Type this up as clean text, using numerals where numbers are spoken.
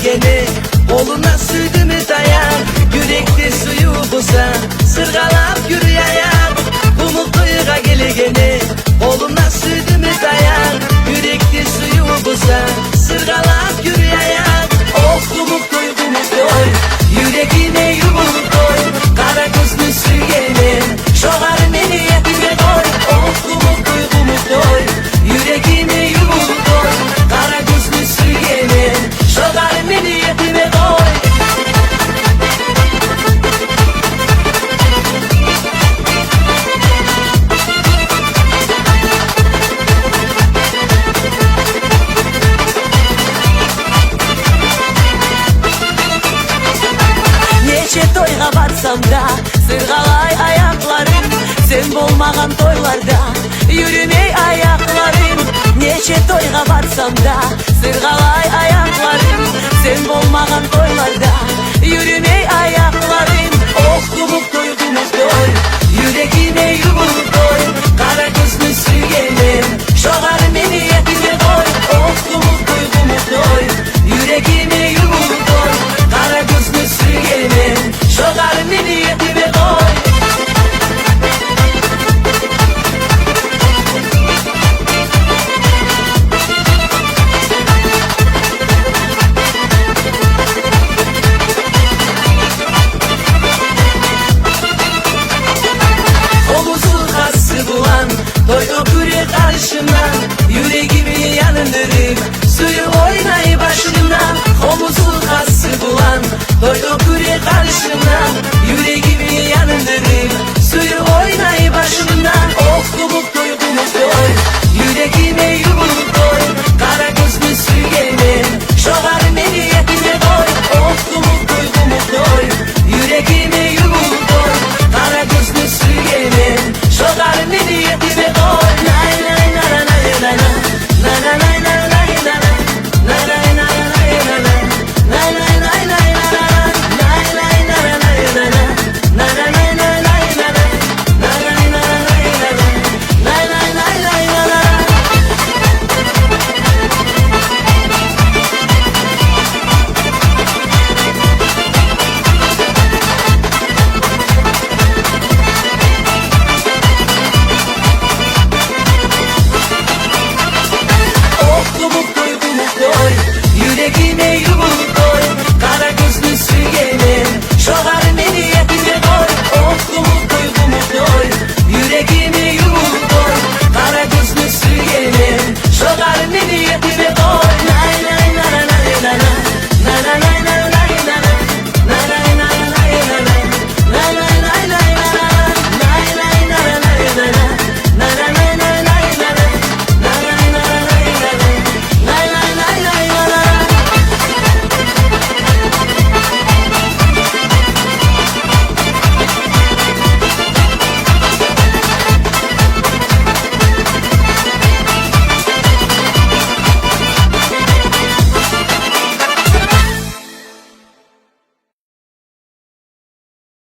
geligeni, koluna sürdümü dayan. Yürekte suyu bulsa, sırgalap yürü ayak. Bu mutluyuğa geligeni, koluna sürdümü dayan. Yürekte suyu bulsa, sırgalap yürü ayak. Oh kumuktoy kumuktoy, yüreğime yumuktoy. Kara gözlü süyelim, şoğar beni yetime koy. Oh kumuktoy kumuktoy, yüreğime yumuktoy. Kara gözlü süyelim, şoğar beni yetime koy. Neçe toyga barsam da sırgalay ayaklarım. Sen olmagan toylarda yürümey ayaklarım. Neçe toyga barsam da